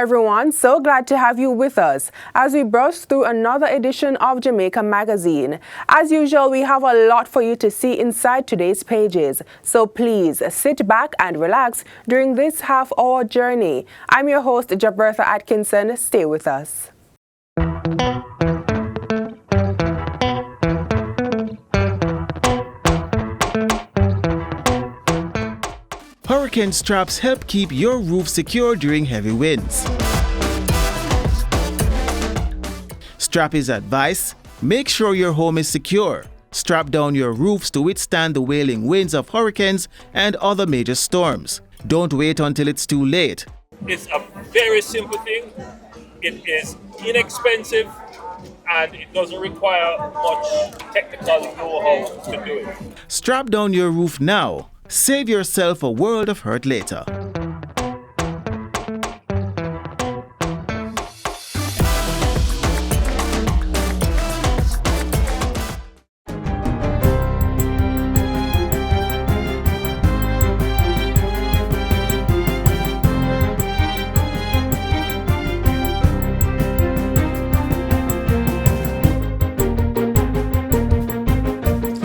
everyone, so glad to have you with us as we browse through another edition of Jamaica Magazine. As usual, we have a lot for you to see inside today's pages, so please sit back and relax during this half-hour journey. I'm your host, Jabertha Atkinson. Stay with us. Hurricane straps help keep your roof secure during heavy winds. Strappies advice: make sure your home is secure. Strap down your roofs to withstand the wailing winds of hurricanes and other major storms. Don't wait until it's too late. It's a very simple thing. It is inexpensive and it doesn't require much technical know-how to do it. Strap down your roof now. Save yourself a world of hurt later.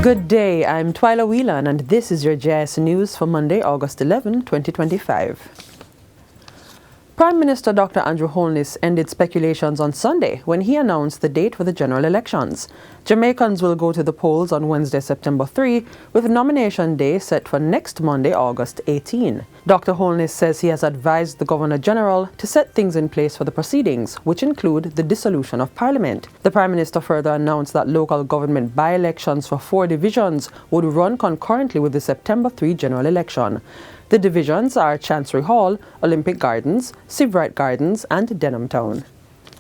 Good day, I'm Twyla Whelan and this is your JIS News for Monday, August 11, 2025. Prime Minister Dr. Andrew Holness ended speculations on Sunday when he announced the date for the general elections. Jamaicans will go to the polls on Wednesday, September 3, with nomination day set for next Monday, August 18. Dr. Holness says he has advised the Governor-General to set things in place for the proceedings, which include the dissolution of Parliament. The Prime Minister further announced that local government by-elections for 4 divisions would run concurrently with the September 3 general election. The divisions are Chancery Hall, Olympic Gardens, Seabright Gardens, and Denham Town.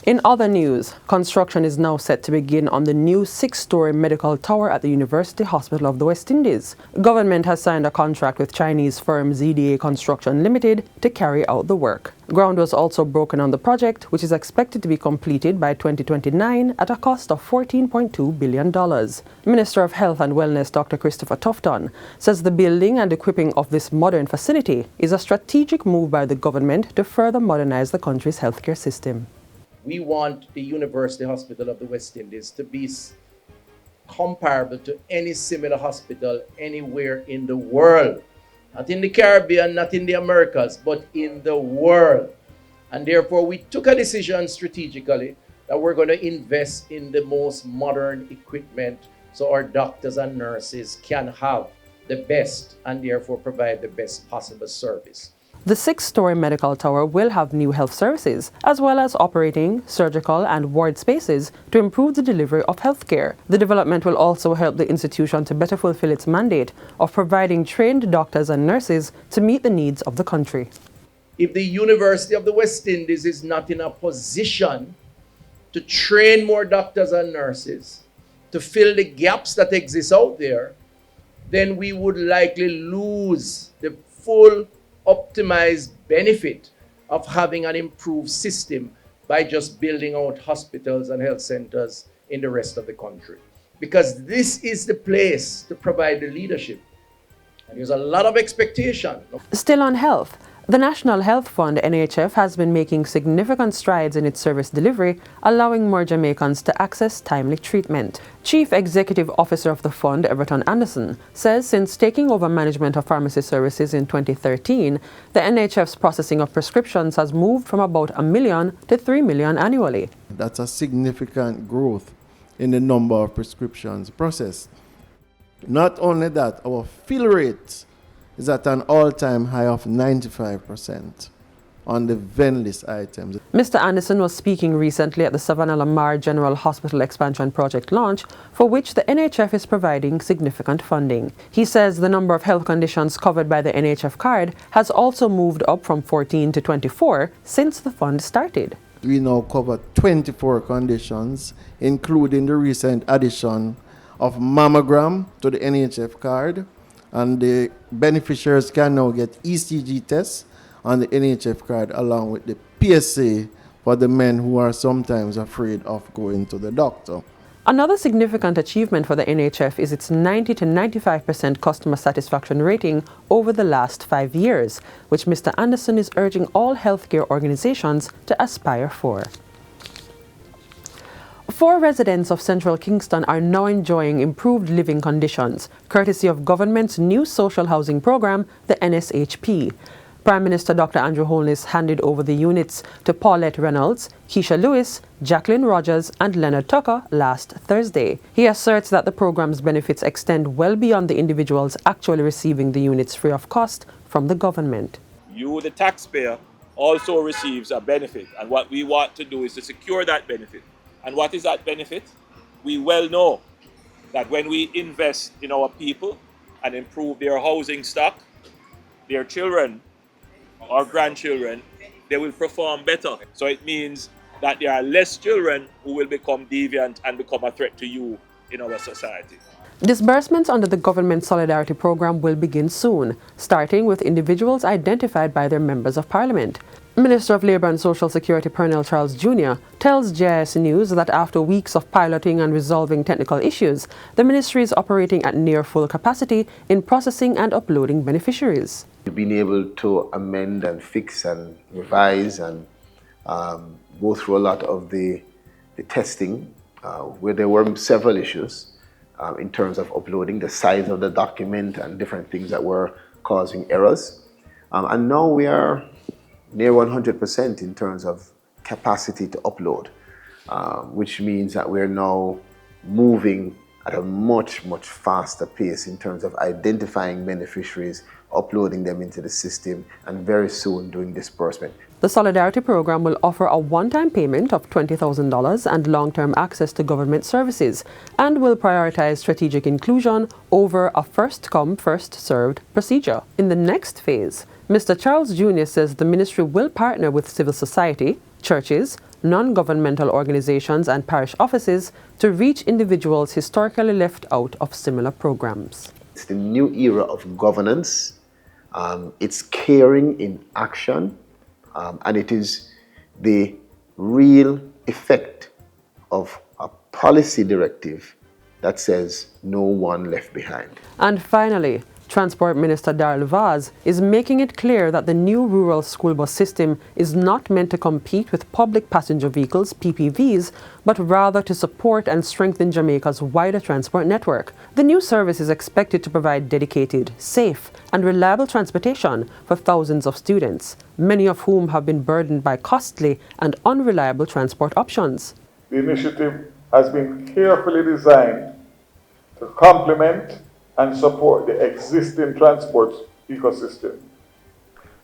In other news, construction is now set to begin on the new 6-story medical tower at the University Hospital of the West Indies. Government has signed a contract with Chinese firm ZDA Construction Limited to carry out the work. Ground was also broken on the project, which is expected to be completed by 2029 at a cost of $14.2 billion. Minister of Health and Wellness Dr. Christopher Tufton says the building and equipping of this modern facility is a strategic move by the government to further modernize the country's healthcare system. We want the University Hospital of the West Indies to be comparable to any similar hospital anywhere in the world. Not in the Caribbean, not in the Americas, but in the world. And therefore, we took a decision strategically that we're going to invest in the most modern equipment so our doctors and nurses can have the best and therefore provide the best possible service. The 6-story medical tower will have new health services, as well as operating, surgical, and ward spaces to improve the delivery of healthcare. The development will also help the institution to better fulfill its mandate of providing trained doctors and nurses to meet the needs of the country. If the University of the West Indies is not in a position to train more doctors and nurses, to fill the gaps that exist out there, then we would likely lose the full optimized benefit of having an improved system by just building out hospitals and health centers in the rest of the country. Because this is the place to provide the leadership. And there's a lot of expectation. Still on health, the National Health Fund, NHF, has been making significant strides in its service delivery, allowing more Jamaicans to access timely treatment. Chief Executive Officer of the fund, Everton Anderson, says since taking over management of pharmacy services in 2013, the NHF's processing of prescriptions has moved from about 1 million to 3 million annually. That's a significant growth in the number of prescriptions processed. Not only that, our fill rate is at an all-time high of 95% on the VEN list items. Mr. Anderson was speaking recently at the Savannah Lamar General Hospital Expansion Project launch, for which the NHF is providing significant funding. He says the number of health conditions covered by the NHF card has also moved up from 14 to 24 since the fund started. We now cover 24 conditions, including the recent addition of mammogram to the NHF card, and the beneficiaries can now get ECG tests on the NHF card along with the PSA for the men who are sometimes afraid of going to the doctor. Another significant achievement for the NHF is its 90 to 95% customer satisfaction rating over the last 5 years, which Mr. Anderson is urging all healthcare organizations to aspire for. 4 residents of Central Kingston are now enjoying improved living conditions, courtesy of government's new social housing program, the NSHP. Prime Minister Dr. Andrew Holness handed over the units to Paulette Reynolds, Keisha Lewis, Jacqueline Rogers and Leonard Tucker last Thursday. He asserts that the program's benefits extend well beyond the individuals actually receiving the units free of cost from the government. You, the taxpayer, also receives a benefit, and what we want to do is to secure that benefit. And what is that benefit? We well know that when we invest in our people and improve their housing stock, their children or grandchildren, they will perform better. So it means that there are less children who will become deviant and become a threat to you in our society. Disbursements under the government Solidarity Program will begin soon, starting with individuals identified by their members of parliament. Minister of Labour and Social Security Pernell Charles Jr. tells JIS News that after weeks of piloting and resolving technical issues, the ministry is operating at near full capacity in processing and uploading beneficiaries. We've been able to amend and fix and revise and go through a lot of the testing where there were several issues in terms of uploading, the size of the document and different things that were causing errors. And now we are near 100% in terms of capacity to upload, which means that we're now moving at a much faster pace in terms of identifying beneficiaries, uploading them into the system, and very soon doing disbursement. The Solidarity Program will offer a one-time payment of $20,000 and long-term access to government services, and will prioritize strategic inclusion over a first-come, first-served procedure. In the next phase, Mr. Charles Jr. says the ministry will partner with civil society, churches, non-governmental organizations and parish offices to reach individuals historically left out of similar programs. It's the new era of governance. It's caring in action, and it is the real effect of a policy directive that says no one left behind. And finally, Transport Minister Darrell Vaz is making it clear that the new rural school bus system is not meant to compete with public passenger vehicles, PPVs, but rather to support and strengthen Jamaica's wider transport network. The new service is expected to provide dedicated, safe, and reliable transportation for thousands of students, many of whom have been burdened by costly and unreliable transport options. The initiative has been carefully designed to complement and support the existing transport ecosystem.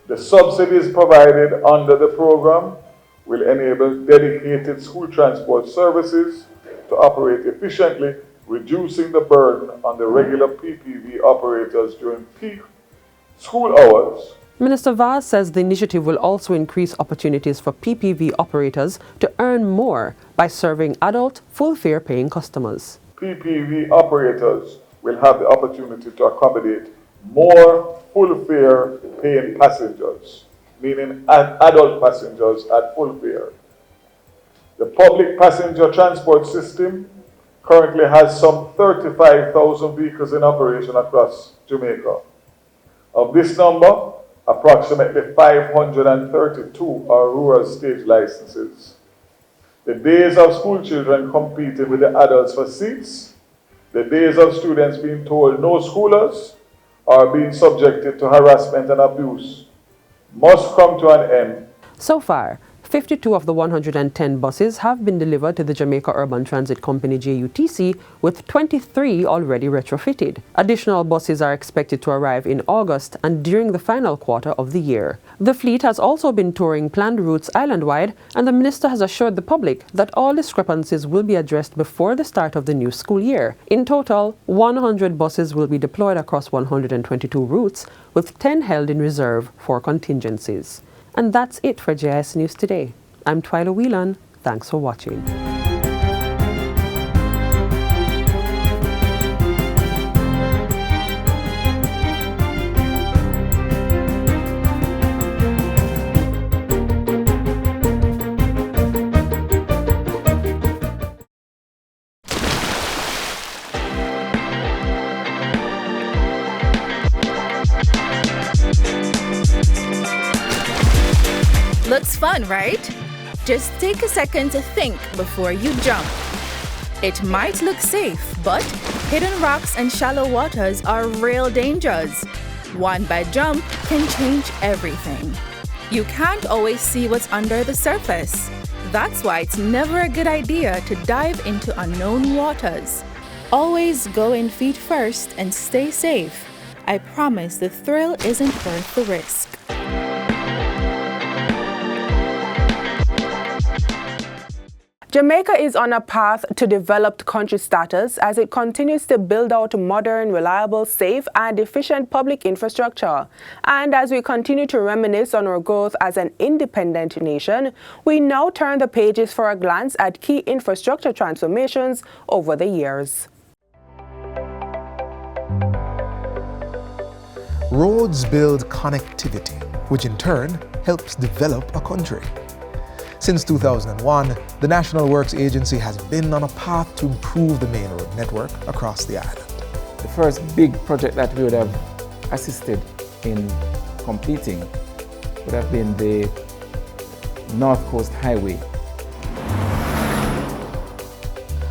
The subsidies provided under the program will enable dedicated school transport services to operate efficiently, reducing the burden on the regular PPV operators during peak school hours. Minister Vaz says the initiative will also increase opportunities for PPV operators to earn more by serving adult, full-fare paying customers. PPV operators will have the opportunity to accommodate more full-fare paying passengers, meaning adult passengers at full fare. The public passenger transport system currently has some 35,000 vehicles in operation across Jamaica. Of this number, approximately 532 are rural stage licenses. The days of school children competing with the adults for seats, the days of students being told no schoolers or being subjected to harassment and abuse must come to an end. So far, 52 of the 110 buses have been delivered to the Jamaica Urban Transit Company JUTC, with 23 already retrofitted. Additional buses are expected to arrive in August and during the final quarter of the year. The fleet has also been touring planned routes island-wide, and the minister has assured the public that all discrepancies will be addressed before the start of the new school year. In total, 100 buses will be deployed across 122 routes, with 10 held in reserve for contingencies. And that's it for JIS News Today. I'm Twyla Whelan. Thanks for watching. fun, right? Just take a second to think before you jump. It might look safe, but hidden rocks and shallow waters are real dangers. One bad jump can change everything. You can't always see what's under the surface. That's why it's never a good idea to dive into unknown waters. Always go in feet first and stay safe. I promise the thrill isn't worth the risk. Jamaica is on a path to developed country status as it continues to build out modern, reliable, safe, and efficient public infrastructure. And as we continue to reminisce on our growth as an independent nation, we now turn the pages for a glance at key infrastructure transformations over the years. Roads build connectivity, which in turn helps develop a country. Since 2001, the National Works Agency has been on a path to improve the main road network across the island. The first big project that we would have assisted in completing would have been the North Coast Highway.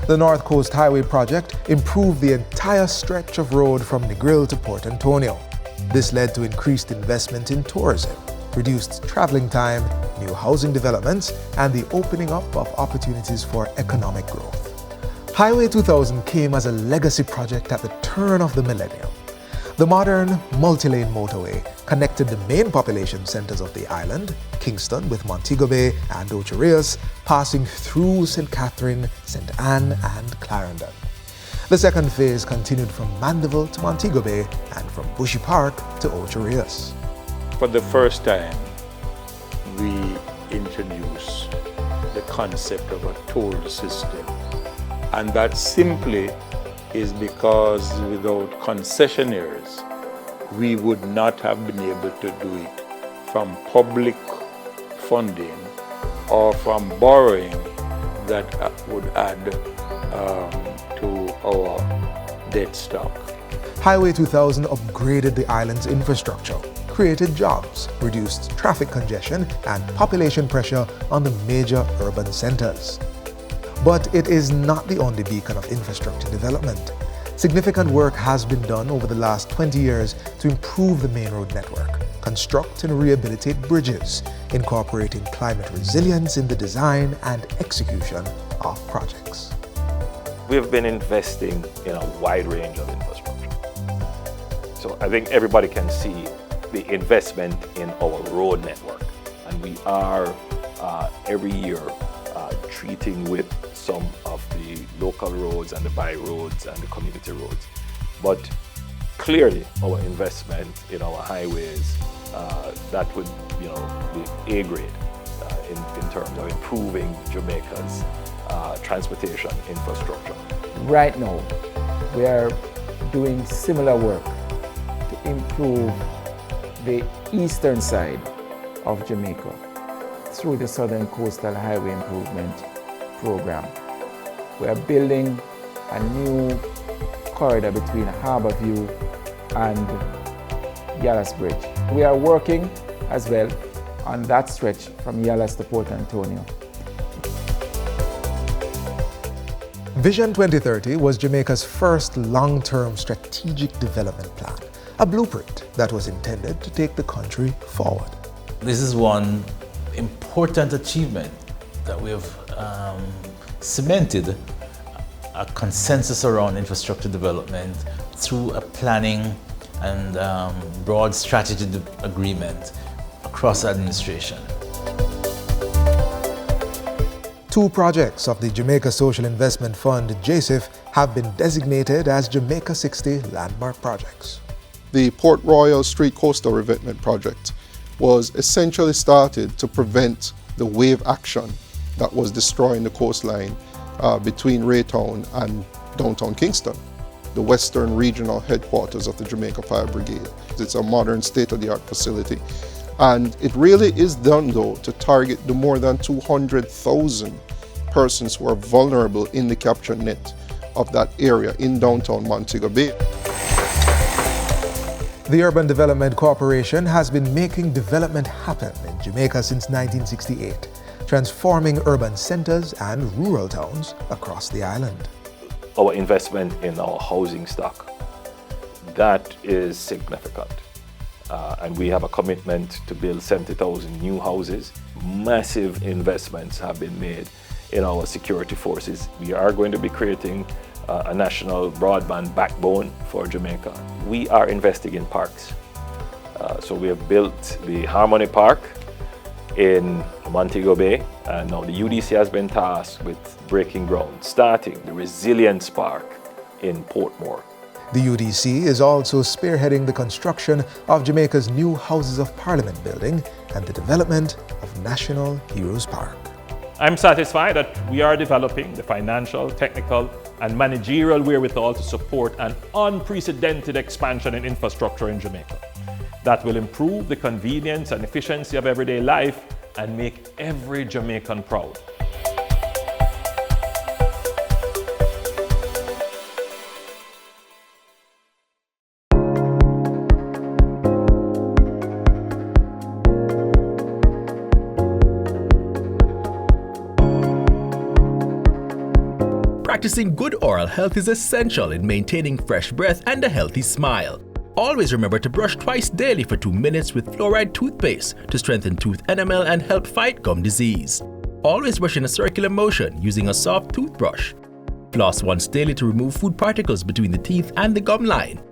The North Coast Highway project improved the entire stretch of road from Negril to Port Antonio. This led to increased investment in tourism, reduced traveling time, new housing developments, and the opening up of opportunities for economic growth. Highway 2000 came as a legacy project at the turn of the millennium. The modern, multi-lane motorway connected the main population centers of the island, Kingston with Montego Bay and Ocho Rios, passing through St. Catherine, St. Anne, and Clarendon. The second phase continued from Mandeville to Montego Bay and from Bushy Park to Ocho Rios. For the first time, we introduced the concept of a toll system. And that simply is because without concessionaires, we would not have been able to do it from public funding or from borrowing that would add to our debt stock. Highway 2000 upgraded the island's infrastructure, created jobs, reduced traffic congestion and population pressure on the major urban centers. But it is not the only beacon of infrastructure development. Significant work has been done over the last 20 years to improve the main road network, construct and rehabilitate bridges, incorporating climate resilience in the design and execution of projects. We've been investing in a wide range of infrastructure. So I think everybody can see the investment in our road network. And we are every year treating with some of the local roads and the by roads and the community roads. But clearly our investment in our highways, that would be A grade in terms of improving Jamaica's transportation infrastructure. Right now, we are doing similar work to improve the eastern side of Jamaica through the Southern Coastal Highway Improvement Program. We are building a new corridor between Harborview and Yallas Bridge. We are working as well on that stretch from Yallas to Port Antonio. Vision 2030 was Jamaica's first long-term strategic development plan, a blueprint that was intended to take the country forward. This is one important achievement that we have cemented a consensus around infrastructure development through a planning and broad strategy agreement across the administration. 2 projects of the Jamaica Social Investment Fund, JSIF, have been designated as Jamaica 60 landmark projects. The Port Royal Street Coastal Revetment Project was essentially started to prevent the wave action that was destroying the coastline between Raytown and downtown Kingston, the western regional headquarters of the Jamaica Fire Brigade. It's a modern state-of-the-art facility. And it really is done, though, to target the more than 200,000 persons who are vulnerable in the capture net of that area in downtown Montego Bay. The Urban Development Corporation has been making development happen in Jamaica since 1968, transforming urban centers and rural towns across the island. Our investment in our housing stock, that is significant. And we have a commitment to build 70,000 new houses. Massive investments have been made in our security forces. We are going to be creating a national broadband backbone for Jamaica. We are investing in parks. So we have built the Harmony Park in Montego Bay, and now the UDC has been tasked with breaking ground, starting the Resilience Park in Portmore. The UDC is also spearheading the construction of Jamaica's new Houses of Parliament building and the development of National Heroes Park. I'm satisfied that we are developing the financial, technical, and managerial wherewithal to support an unprecedented expansion in infrastructure in Jamaica that will improve the convenience and efficiency of everyday life and make every Jamaican proud. Practicing good oral health is essential in maintaining fresh breath and a healthy smile. Always remember to brush twice daily for 2 minutes with fluoride toothpaste to strengthen tooth enamel and help fight gum disease. Always brush in a circular motion using a soft toothbrush. Floss once daily to remove food particles between the teeth and the gum line.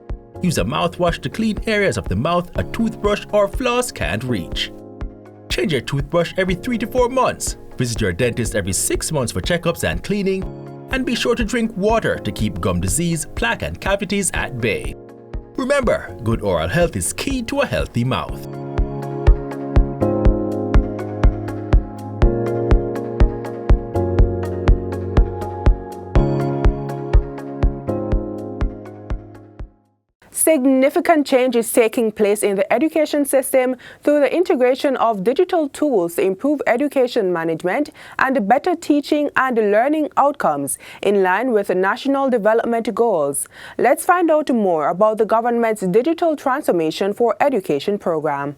Use a mouthwash to clean areas of the mouth a toothbrush or floss can't reach. Change your toothbrush every 3 to 4 months. Visit your dentist every 6 months for checkups and cleaning. And be sure to drink water to keep gum disease, plaque, and cavities at bay. Remember, good oral health is key to a healthy mouth. Significant change is taking place in the education system through the integration of digital tools to improve education management and better teaching and learning outcomes in line with the national development goals. Let's find out more about the government's digital transformation for education program.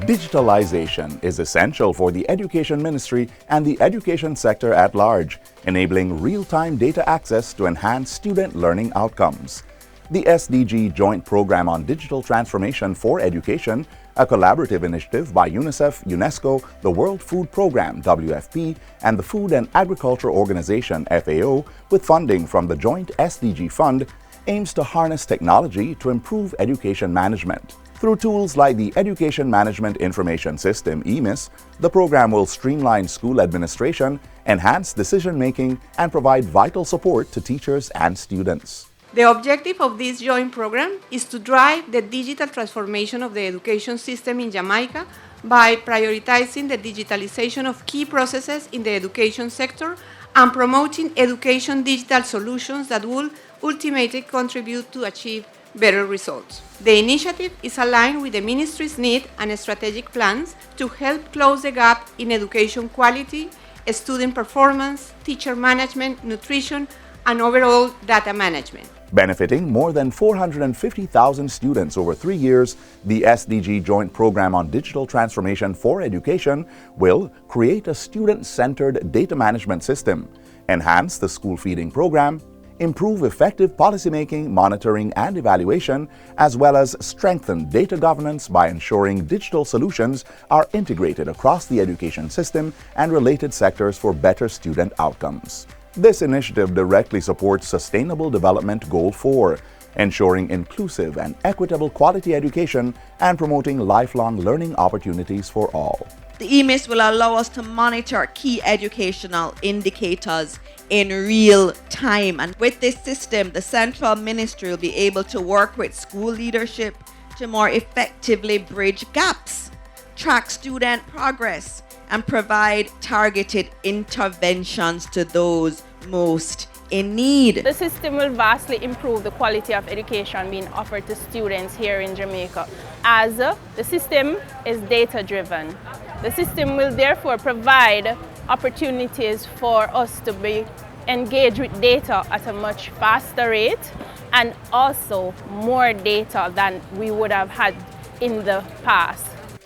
Digitalization is essential for the Education Ministry and the education sector at large, enabling real-time data access to enhance student learning outcomes. The SDG Joint Program on Digital Transformation for Education, a collaborative initiative by UNICEF, UNESCO, the World Food Programme, WFP, and the Food and Agriculture Organization, FAO, with funding from the Joint SDG Fund, aims to harness technology to improve education management. Through tools like the Education Management Information System, EMIS, the program will streamline school administration, enhance decision-making, and provide vital support to teachers and students. The objective of this joint program is to drive the digital transformation of the education system in Jamaica by prioritizing the digitalization of key processes in the education sector and promoting education digital solutions that will ultimately contribute to achieve better results. The initiative is aligned with the Ministry's need and strategic plans to help close the gap in education quality, student performance, teacher management, nutrition, and overall data management. Benefiting more than 450,000 students over 3 years, the SDG Joint Program on Digital Transformation for Education will create a student-centered data management system, enhance the school feeding program, improve effective policymaking, monitoring, and evaluation, as well as strengthen data governance by ensuring digital solutions are integrated across the education system and related sectors for better student outcomes. This initiative directly supports Sustainable Development Goal 4, ensuring inclusive and equitable quality education and promoting lifelong learning opportunities for all. The EMIS will allow us to monitor key educational indicators in real time. And with this system, the Central Ministry will be able to work with school leadership to more effectively bridge gaps, track student progress, and provide targeted interventions to those most in need. The system will vastly improve the quality of education being offered to students here in Jamaica, as the system is data-driven. The system will therefore provide opportunities for us to be engaged with data at a much faster rate and also more data than we would have had in the past.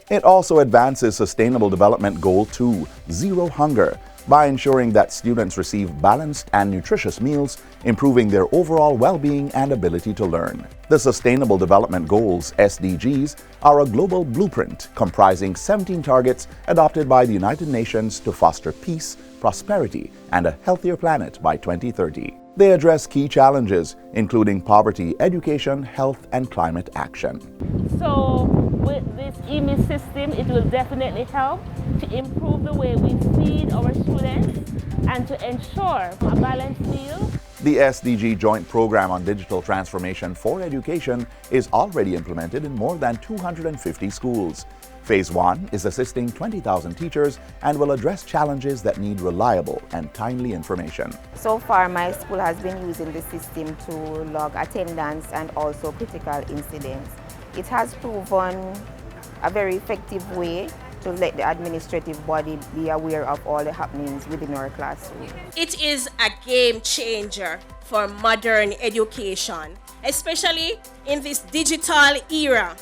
It also advances Sustainable Development Goal 2, Zero Hunger, by ensuring that students receive balanced and nutritious meals, improving their overall well-being and ability to learn. The Sustainable Development Goals, SDGs, are a global blueprint comprising 17 targets adopted by the United Nations to foster peace, prosperity, and a healthier planet by 2030. They address key challenges, including poverty, education, health, and climate action. So with this EMIS system, it will definitely help to improve the way we feed our students and to ensure a balanced meal. The SDG Joint Program on Digital Transformation for Education is already implemented in more than 250 schools. Phase 1 is assisting 20,000 teachers and will address challenges that need reliable and timely information. So far, my school has been using the system to log attendance and also critical incidents. It has proven a very effective way to let the administrative body be aware of all the happenings within our classroom. It is a game changer for modern education, especially in this digital era.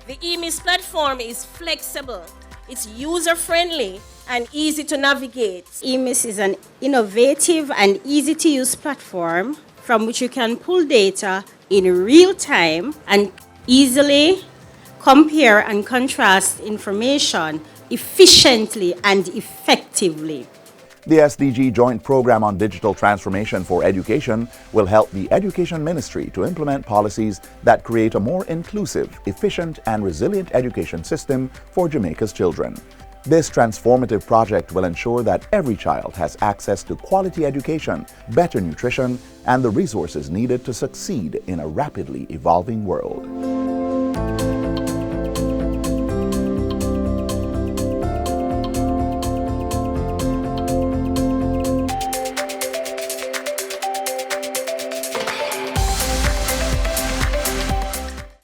The EMIS platform is flexible, it's user-friendly and easy to navigate. EMIS is an innovative and easy-to-use platform from which you can pull data in real time and easily compare and contrast information efficiently and effectively. The SDG Joint Program on Digital Transformation for Education will help the Education Ministry to implement policies that create a more inclusive, efficient, and resilient education system for Jamaica's children. This transformative project will ensure that every child has access to quality education, better nutrition, and the resources needed to succeed in a rapidly evolving world.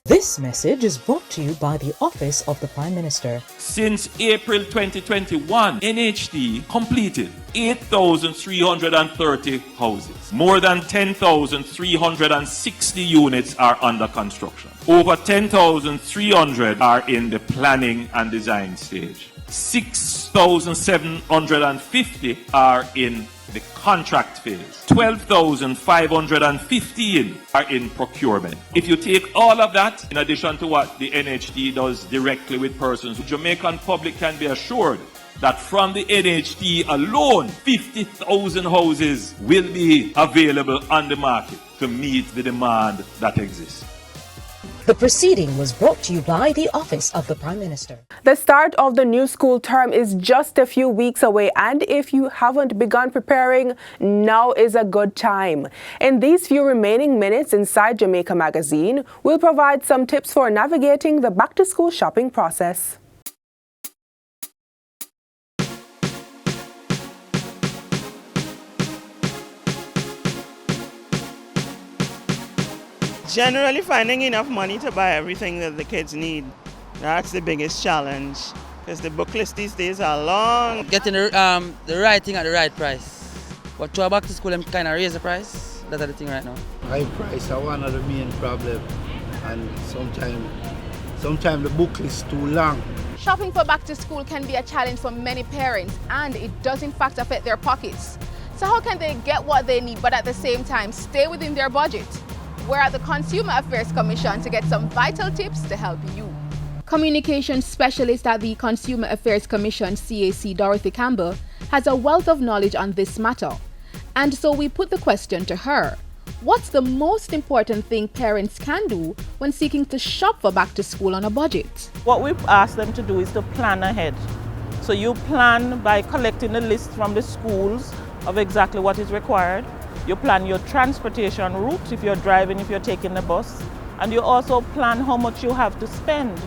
This message is brought to you by the Office of the Prime Minister. Since April 2021, NHD completed 8,330 houses. More than 10,360 units are under construction. Over 10,300 are in the planning and design stage. 6,750 are in the contract phase. 12,515 are in procurement. If you take all of that, in addition to what the NHD does directly with persons, the Jamaican public can be assured that from the NHD alone, 50,000 houses will be available on the market to meet the demand that exists. The proceeding was brought to you by the Office of the Prime Minister. The start of the new school term is just a few weeks away, and if you haven't begun preparing, now is a good time. In these few remaining minutes inside Jamaica Magazine, we'll provide some tips for navigating the back-to-school shopping process. Generally finding enough money to buy everything that the kids need. That's the biggest challenge because the book lists these days are long. Getting the right thing at the right price. But to back to school, I'm kind of raise the price. That's the thing right now. High price are one of the main problems, and sometimes the book list is too long. Shopping for back to school can be a challenge for many parents, and it does in fact affect their pockets. So how can they get what they need but at the same time stay within their budget? We're at the Consumer Affairs Commission to get some vital tips to help you. Communications specialist at the Consumer Affairs Commission, CAC, Dorothy Campbell, has a wealth of knowledge on this matter. And so we put the question to her. What's the most important thing parents can do when seeking to shop for back to school on a budget? What we've asked them to do is to plan ahead. So you plan by collecting a list from the schools of exactly what is required. You plan your transportation route, if you're driving, if you're taking the bus, and you also plan how much you have to spend.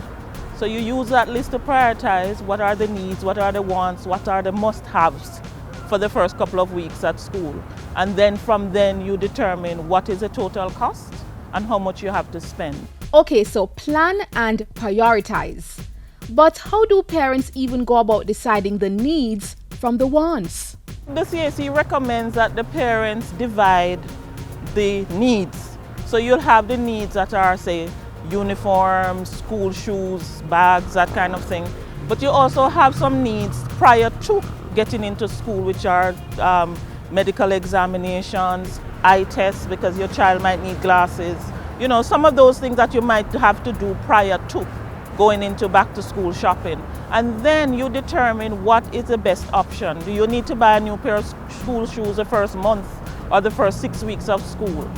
So you use that list to prioritize what are the needs, what are the wants, what are the must-haves for the first couple of weeks at school. And then from then you determine what is the total cost and how much you have to spend. Okay, so plan and prioritize. But how do parents even go about deciding the needs from the wants? The CAC recommends that the parents divide the needs. So you'll have the needs that are, say, uniforms, school shoes, bags, that kind of thing. But you also have some needs prior to getting into school, which are medical examinations, eye tests, because your child might need glasses. You know, some of those things that you might have to do prior to going into back to school shopping. And then you determine what is the best option. Do you need to buy a new pair of school shoes the first month or the first 6 weeks of school?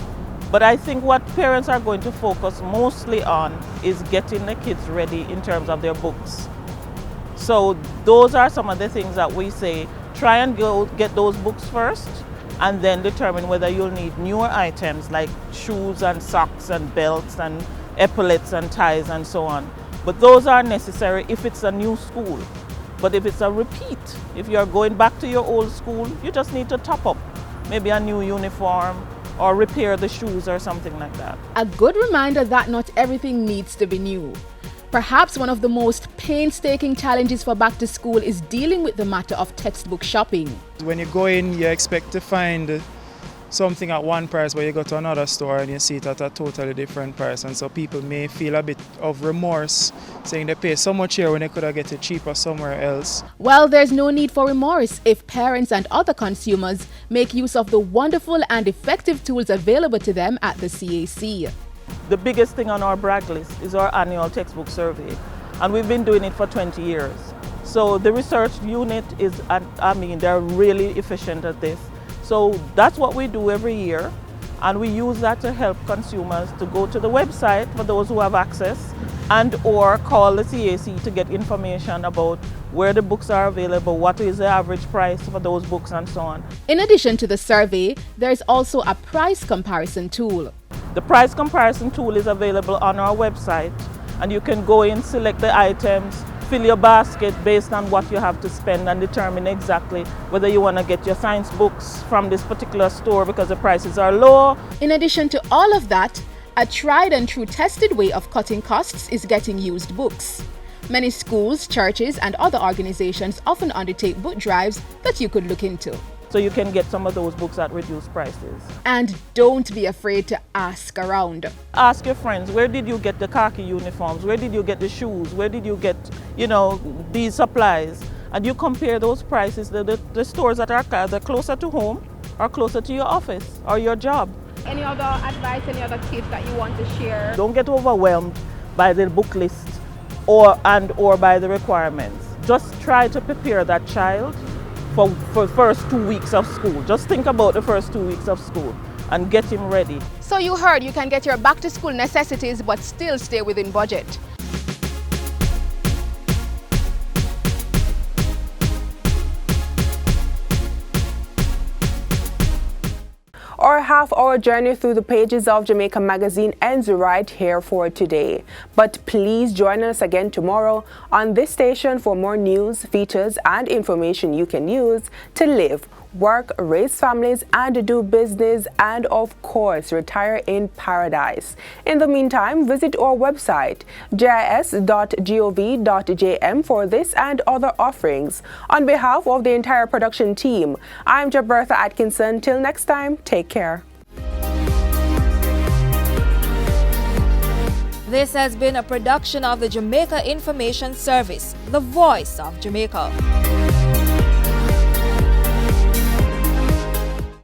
But I think what parents are going to focus mostly on is getting the kids ready in terms of their books. So those are some of the things that we say, try and go get those books first and then determine whether you'll need newer items like shoes and socks and belts and epaulets and ties and so on. But those are necessary if it's a new school. But if it's a repeat, if you're going back to your old school, you just need to top up maybe a new uniform or repair the shoes or something like that. A good reminder that not everything needs to be new. Perhaps one of the most painstaking challenges for back to school is dealing with the matter of textbook shopping. When you go in, you expect to find something at one price, but you go to another store and you see it at a totally different price, and so people may feel a bit of remorse saying they pay so much here when they could have get it cheaper somewhere else. Well, there's no need for remorse if parents and other consumers make use of the wonderful and effective tools available to them at the CAC. The biggest thing on our brag list is our annual textbook survey, and we've been doing it for 20 years. So the research unit is, they're really efficient at this. So that's what we do every year, and we use that to help consumers to go to the website for those who have access and or call the CAC to get information about where the books are available, what is the average price for those books and so on. In addition to the survey, there is also a price comparison tool. The price comparison tool is available on our website, and you can go in, select the items, fill your basket based on what you have to spend and determine exactly whether you want to get your science books from this particular store because the prices are low. In addition to all of that, a tried and true tested way of cutting costs is getting used books. Many schools, churches, and other organizations often undertake book drives that you could look into. So you can get some of those books at reduced prices. And don't be afraid to ask around. Ask your friends, where did you get the khaki uniforms? Where did you get the shoes? Where did you get, these supplies? And you compare those prices, the stores that are either closer to home or closer to your office or your job. Any other advice, any other tips that you want to share? Don't get overwhelmed by the book list or by the requirements. Just try to prepare that child for the first 2 weeks of school. Just think about the first 2 weeks of school and get him ready. So you heard you can get your back to school necessities but still stay within budget. Our half-hour journey through the pages of Jamaica Magazine ends right here for today. But please join us again tomorrow on this station for more news, features, and information you can use to live, work, raise families, and do business, and of course, retire in paradise. In the meantime, visit our website, jis.gov.jm, for this and other offerings. On behalf of the entire production team, I'm Jabertha Atkinson. Till next time, take care. This has been a production of the Jamaica Information Service, the voice of Jamaica.